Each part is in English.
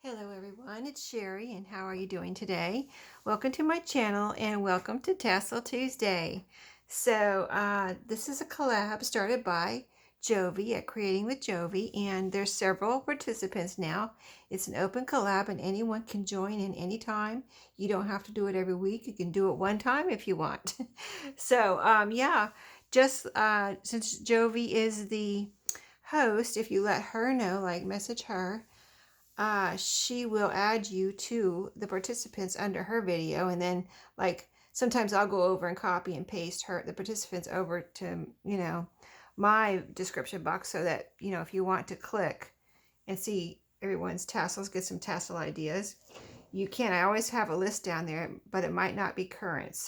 Hello everyone, it's Sherry and how are you doing today? Welcome to my channel and welcome to Tassel Tuesday. This is a collab started by Jovi at Creating with Jovi, and there's several participants now. It's an open collab and anyone can join in anytime. You don't have to do it every week. You can do it one time if you want. Since Jovi is the host, if you let her know, like message her, she will add you to the participants under her video, and then like sometimes I'll go over and copy and paste the participants over to my description box, so that if you want to click and see everyone's tassels, get some tassel ideas, you can. I always have a list down there, but it might not be current,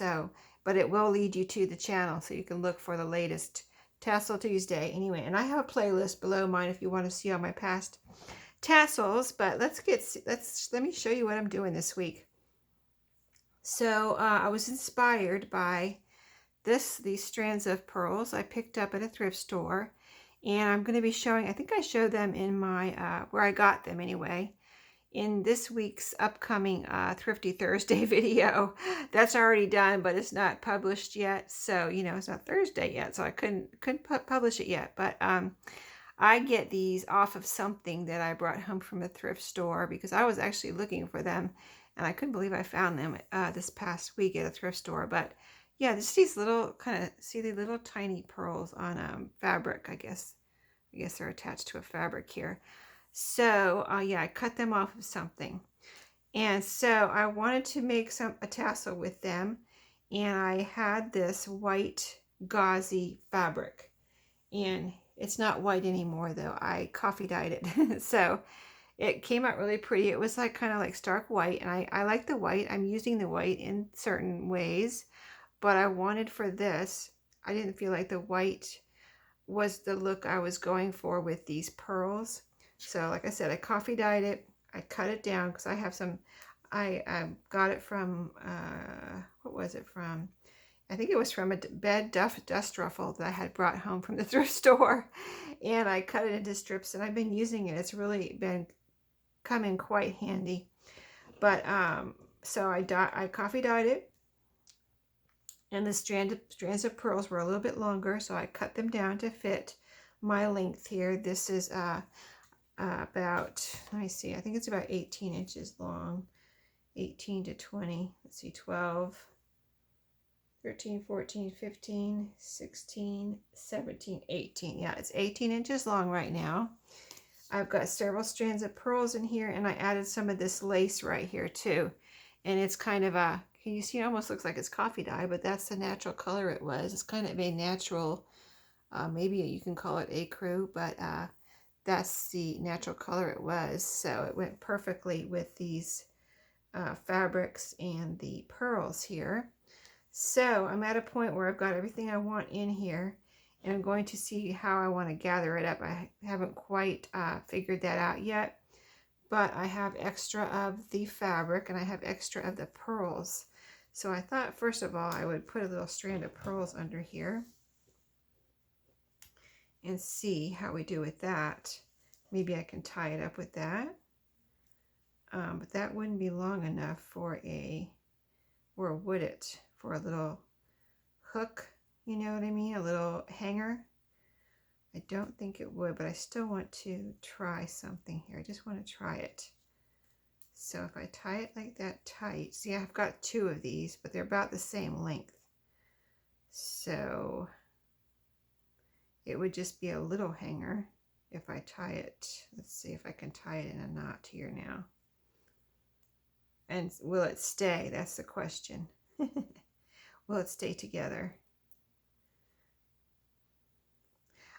but it will lead you to the channel so you can look for the latest Tassel Tuesday anyway. And I have a playlist below mine if you want to see all my past tassels. But let me show you what I'm doing this week. So I was inspired by these strands of pearls I picked up at a thrift store, and I'm going to be showing, I think I showed them in my where I got them anyway, in this week's upcoming Thrifty Thursday video. That's already done, but it's not published yet, so it's not Thursday yet, so I couldn't publish it yet. But I get these off of something that I brought home from a thrift store, because I was actually looking for them and I couldn't believe I found them this past week at a thrift store. But yeah, just these little see the little tiny pearls on fabric. I guess they're attached to a fabric here. So yeah, I cut them off of something, and so I wanted to make a tassel with them, and I had this white gauzy fabric, and it's not white anymore though. I coffee dyed it. So it came out really pretty. It was like kind of like stark white, and I like the white. I'm using the white in certain ways, but I wanted for this, I didn't feel like the white was the look I was going for with these pearls. So like I said, I coffee dyed it. I cut it down because I have some, I got it from, what was it from? I think it was from a bed dust ruffle that I had brought home from the thrift store. And I cut it into strips, and I've been using it. It's really been coming quite handy. But so I coffee dyed it, and the strands of pearls were a little bit longer, so I cut them down to fit my length here. This is about, let me see, I think it's about 18 inches long, 18 to 20, let's see, 12, 13, 14, 15, 16, 17, 18. Yeah, it's 18 inches long right now. I've got several strands of pearls in here, and I added some of this lace right here too. And it's kind of a, can you see, it almost looks like it's coffee dye, but that's the natural color it was. It's kind of a natural, maybe you can call it ecru, but that's the natural color it was. So it went perfectly with these fabrics and the pearls here. So I'm at a point where I've got everything I want in here, and I'm going to see how I want to gather it up. I haven't quite figured that out yet, but I have extra of the fabric and I have extra of the pearls. So I thought, first of all, I would put a little strand of pearls under here and see how we do with that. Maybe I can tie it up with that. But that wouldn't be long enough for or would it? For a little hook, you know what I mean? A little hanger. I don't think it would, but I still want to try something here. I just want to try it. So if I tie it like that tight, see, I've got two of these, but they're about the same length. So it would just be a little hanger if I tie it. Let's see if I can tie it in a knot here now. And will it stay? That's the question. Will it stay together?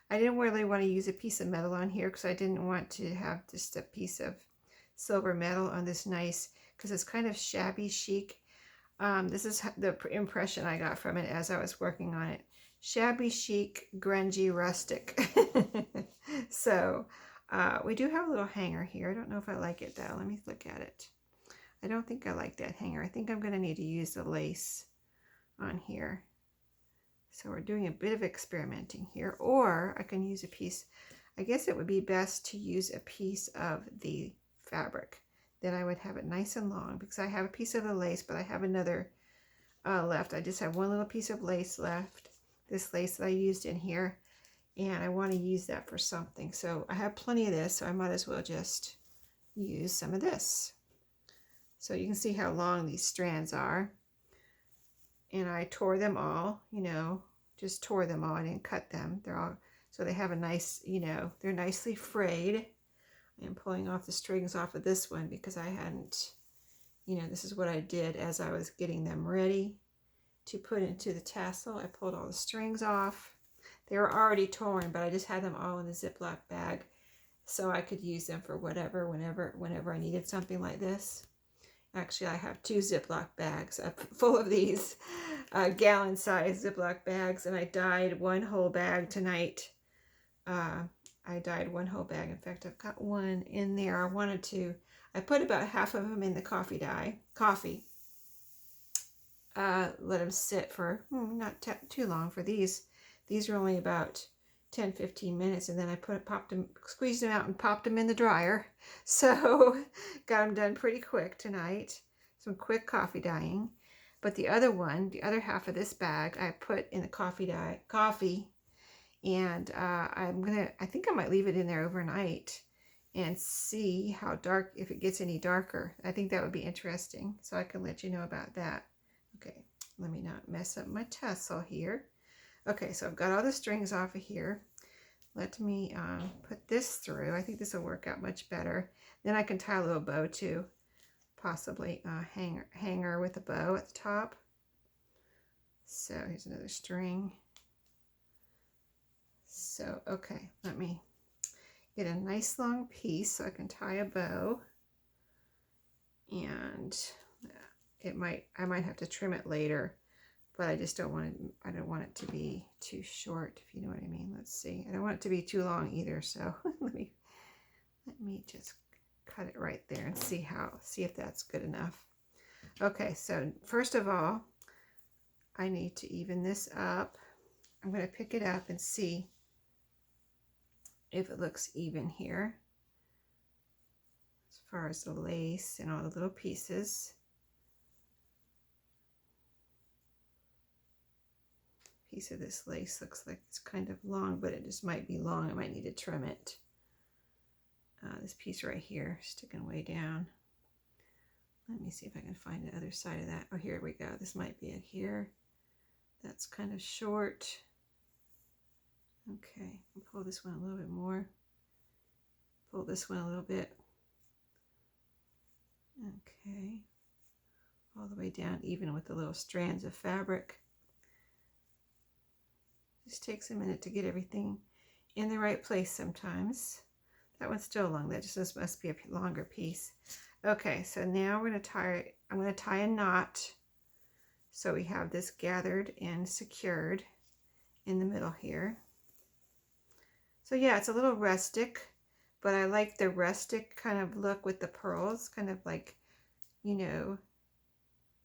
I didn't really want to use a piece of metal on here because I didn't want to have just a piece of silver metal on this nice, because it's kind of shabby chic. This is the impression I got from it as I was working on it. Shabby chic, grungy, rustic. So we do have a little hanger here. I don't know if I like it though. Let me look at it. I don't think I like that hanger. I think I'm going to need to use the lace on here. So we're doing a bit of experimenting here, or I can use a piece. I guess it would be best to use a piece of the fabric. then I would have it nice and long, because I have a piece of the lace, but I have another left. I just have one little piece of lace left, this lace that I used in here, and I want to use that for something. So I have plenty of this, so I might as well just use some of this. So you can see how long these strands are. And I tore them all, you know, just tore them all. I didn't cut them. They're all, so they have a nice, you know, they're nicely frayed. I'm pulling off the strings off of this one because I hadn't, you know, this is what I did as I was getting them ready to put into the tassel. I pulled all the strings off. They were already torn, but I just had them all in a Ziploc bag so I could use them for whatever, whenever I needed something like this. Actually, I have 2 Ziploc bags full of these gallon-sized Ziploc bags, and I dyed one whole bag tonight. I dyed one whole bag. In fact, I've got one in there. I put about half of them in the coffee. Let them sit for not too long for these. These are only about 10-15 minutes, and then I squeezed them out and popped them in the dryer. So got them done pretty quick tonight. Some quick coffee dyeing. But the other one, the other half of this bag, I put in the coffee, and I think I might leave it in there overnight and see how dark, if it gets any darker. I think that would be interesting, so I can let you know about that. Okay, let me not mess up my tassel here. Okay, so I've got all the strings off of here. Let me put this through. I think this will work out much better. Then I can tie a little bow too, possibly a hanger with a bow at the top. So here's another string. So, okay, let me get a nice long piece so I can tie a bow. And I might have to trim it later, but I just don't want it to be too short, if you know what I mean. Let's see. I don't want it to be too long either, so let me just cut it right there and see if that's good enough. Okay, so first of all, I need to even this up. I'm going to pick it up and see if it looks even here as far as the lace and all the little pieces. Piece of this lace looks like it's kind of long, but it just might be long. I might need to trim it. This piece right here, sticking way down. Let me see if I can find the other side of that. Oh, here we go. This might be it here. That's kind of short. Okay, I'll pull this one a little bit more. Pull this one a little bit. Okay. All the way down, even with the little strands of fabric. Just takes a minute to get everything in the right place sometimes. That one's still long. That just must be a longer piece. Okay, so now I'm going to tie a knot so we have this gathered and secured in the middle here. So yeah, it's a little rustic, but I like the rustic kind of look with the pearls, kind of like, you know,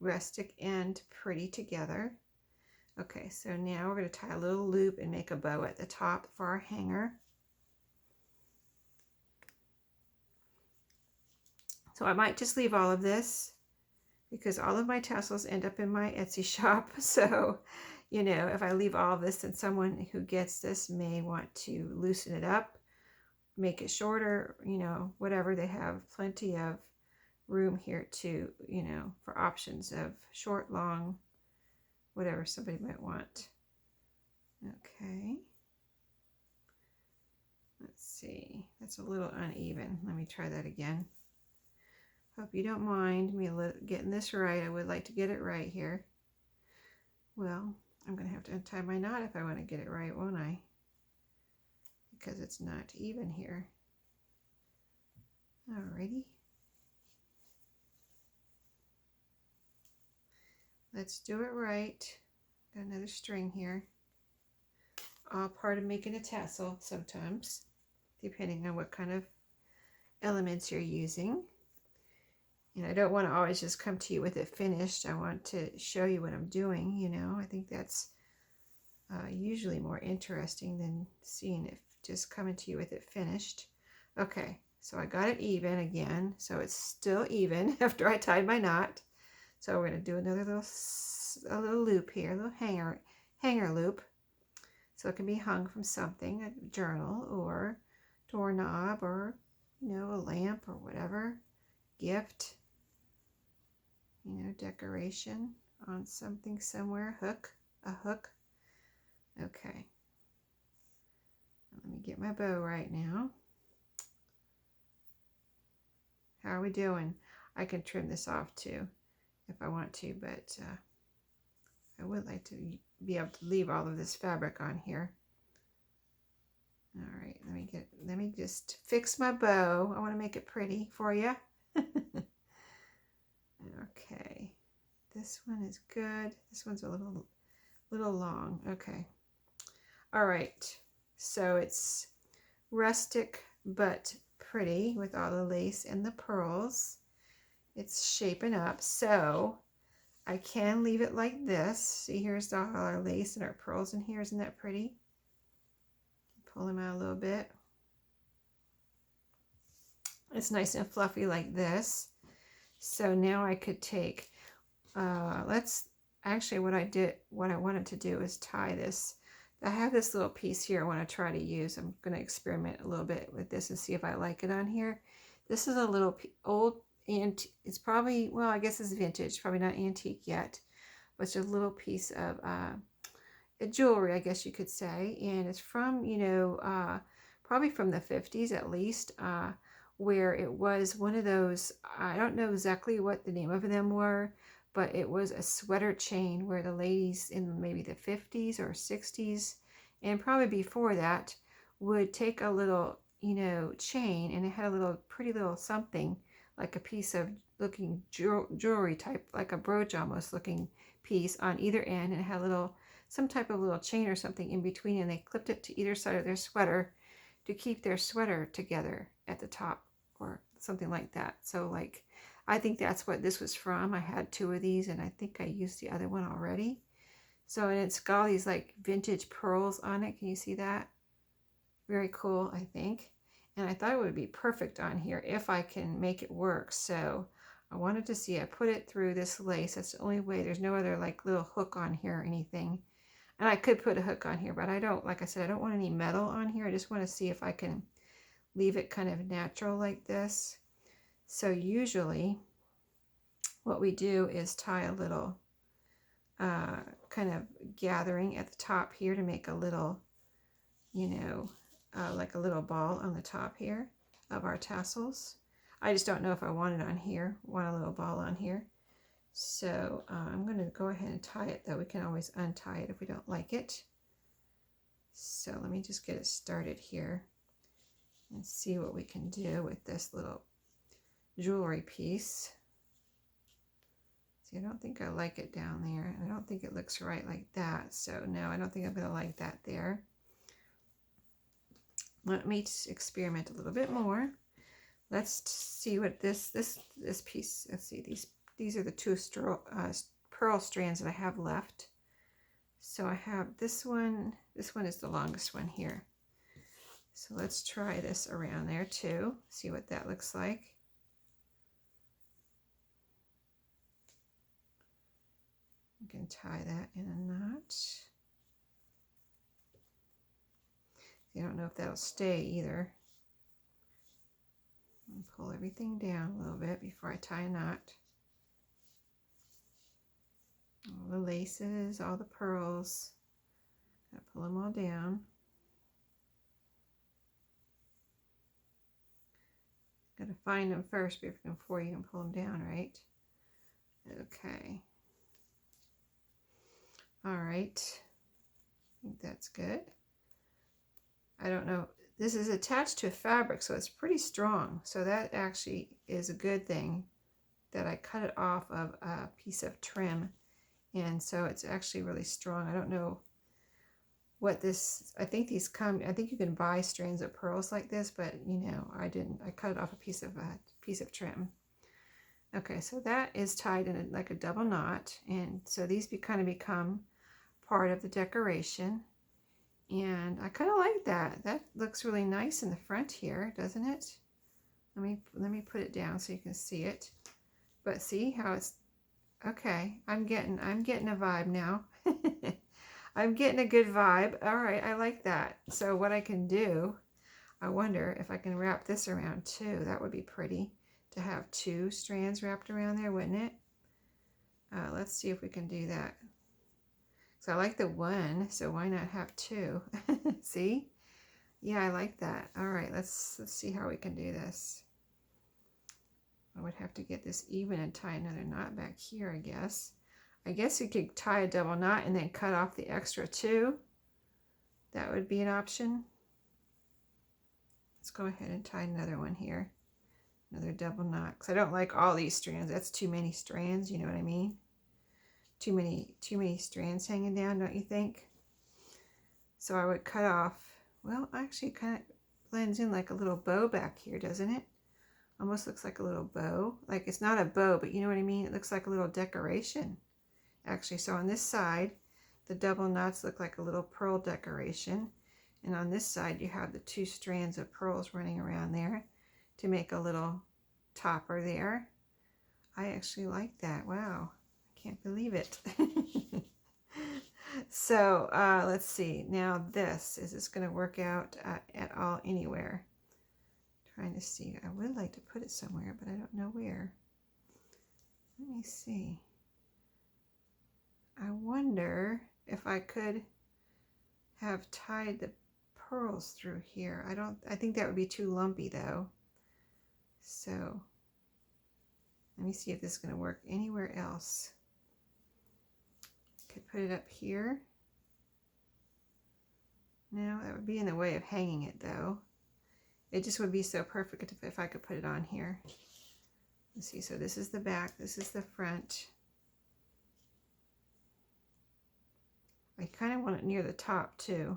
rustic and pretty together. Okay, so now we're going to tie a little loop and make a bow at the top for our hanger. So I might just leave all of this because all of my tassels end up in my Etsy shop. So, you know, if I leave all of this, then someone who gets this may want to loosen it up, make it shorter, you know, whatever. They have plenty of room here to, you know, for options of short, long, whatever somebody might want. Okay. Let's see. That's a little uneven. Let me try that again. Hope you don't mind me getting this right. I would like to get it right here. Well, I'm going to have to untie my knot if I want to get it right, won't I? Because it's not even here. Alrighty. Let's do it right. Got another string here. All part of making a tassel sometimes, depending on what kind of elements you're using. And I don't want to always just come to you with it finished. I want to show you what I'm doing, you know. I think that's usually more interesting than seeing it just coming to you with it finished. Okay, So I got it even again. So it's still even after I tied my knot. So we're going to do another little loop here, a little hanger loop. So it can be hung from something, a journal or doorknob or, a lamp or whatever, gift, decoration on something somewhere, a hook. Okay. Let me get my bow right now. How are we doing? I can trim this off too if I want to, but I would like to be able to leave all of this fabric on here. All right, let me just fix my bow. I want to make it pretty for you. Okay, this one is good. This one's a little long. Okay. All right, so it's rustic but pretty with all the lace and the pearls. It's shaping up, so I can leave it like this. See, here's all our lace and our pearls in here. Isn't that pretty? Pull them out a little bit. It's nice and fluffy like this. So now I could take, actually what I wanted to do is tie this. I have this little piece here I want to try to use. I'm going to experiment a little bit with this and see if I like it on here. This is a little old, and it's probably, well, I guess it's vintage, probably not antique yet, but it's a little piece of jewelry, I guess you could say, and it's from, probably from the 50s at least, where it was one of those, I don't know exactly what the name of them were, but it was a sweater chain where the ladies in maybe the 50s or 60s, and probably before that, would take a little, chain, and it had a little pretty little something, like a piece of looking jewelry type, like a brooch almost looking piece on either end, and it had some type of little chain or something in between, and they clipped it to either side of their sweater to keep their sweater together at the top or something like that. So like, I think that's what this was from. I had 2 of these, and I think I used the other one already. So, and it's got all these like vintage pearls on it. Can you see that? Very cool, I think. And I thought it would be perfect on here if I can make it work. So I wanted to see, I put it through this lace. That's the only way. There's no other like little hook on here or anything. And I could put a hook on here, but I don't, like I said, I don't want any metal on here. I just want to see if I can leave it kind of natural like this. So usually what we do is tie a little kind of gathering at the top here to make a little, like a little ball on the top here of our tassels. I just don't know if I want it on here, want a little ball on here. So I'm going to go ahead and tie it, though we can always untie it if we don't like it. So let me just get it started here and see what we can do with this little jewelry piece. See, I don't think I like it down there. I don't think it looks right like that. So no, I don't think I'm going to like that there. Let me experiment a little bit more. Let's see what this piece, let's see, these are the 2 pearl strands that I have left. So I have this one is the longest one here. So let's try this around there too, see what that looks like. You can tie that in a knot. I don't know if that'll stay either. I'll pull everything down a little bit before I tie a knot. All the laces, all the pearls. Gotta pull them all down. Gotta find them first before you can pull them down, right? Okay. All right. I think that's good. I don't know. This is attached to a fabric, so it's pretty strong. So that actually is a good thing that I cut it off of a piece of trim. And so it's actually really strong. I don't know what this, I think these come, I think you can buy strands of pearls like this, but I didn't. I cut it off a piece of trim. Okay, so that is tied in like a double knot. And so these kind of become part of the decoration. And I kind of like that. That looks really nice in the front here, doesn't it? Let me put it down so you can see it. But see how it's okay. I'm getting a vibe now. I'm getting a good vibe. All right, I like that. So what I can do, I wonder if I can wrap this around too. That would be pretty to have 2 strands wrapped around there, wouldn't it? Let's see if we can do that. So I like the 1, so why not have 2? See? Yeah, I like that. All right, let's see how we can do this. I would have to get this even and tie another knot back here, I guess. I guess you could tie a double knot and then cut off the extra 2. That would be an option. Let's go ahead and tie another one here. Another double knot, because I don't like all these strands. That's too many strands, you know what I mean? Too many strands hanging down, don't you think? So I would cut off, well, actually it kind of blends in like a little bow back here, doesn't it? Almost looks like a little bow. Like it's not a bow, but you know what I mean? It looks like a little decoration. Actually, so on this side, the double knots look like a little pearl decoration. And on this side, you have the 2 strands of pearls running around there to make a little topper there. I actually like that. Wow. I can't believe it. So let's see. Now is this going to work out at all anywhere? Trying to see. I would like to put it somewhere, but I don't know where. Let me see. I wonder if I could have tied the pearls through here. I think that would be too lumpy though. So let me see if this is going to work anywhere else. Could put it up here. No, that would be in the way of hanging it though. It just would be so perfect if I could put it on here. Let's see, so this is the back, this is the front. I kind of want it near the top too.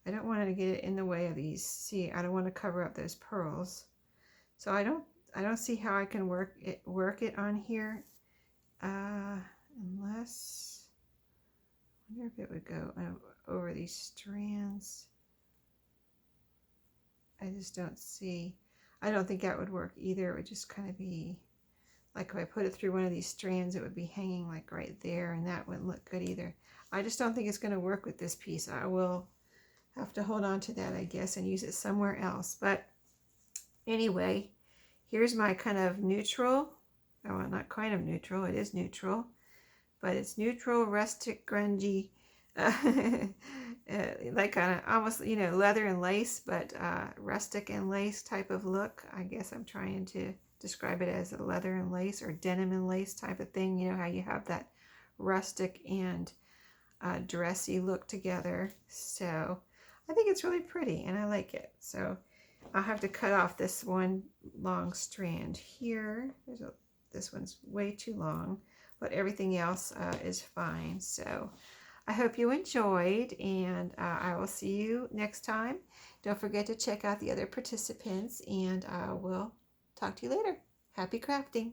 I don't want to get it in the way of these. See, I don't want to cover up those pearls. So I don't see how I can work it on here. Unless, I wonder if it would go over these strands. I just don't see. I don't think that would work either. It would just kind of be like if I put it through one of these strands, it would be hanging like right there, and that wouldn't look good either. I just don't think it's going to work with this piece. I will have to hold on to that, I guess, and use it somewhere else. But anyway, here's my kind of neutral, well, not kind of neutral, it is neutral, but it's neutral, rustic, grungy, like kind of almost, you know, leather and lace, but rustic and lace type of look. I guess I'm trying to describe it as a leather and lace or denim and lace type of thing. You know how you have that rustic and dressy look together. So I think it's really pretty and I like it. So I'll have to cut off this one long strand here. This one's way too long, but everything else is fine. So I hope you enjoyed, and I will see you next time. Don't forget to check out the other participants, and I will talk to you later. Happy crafting!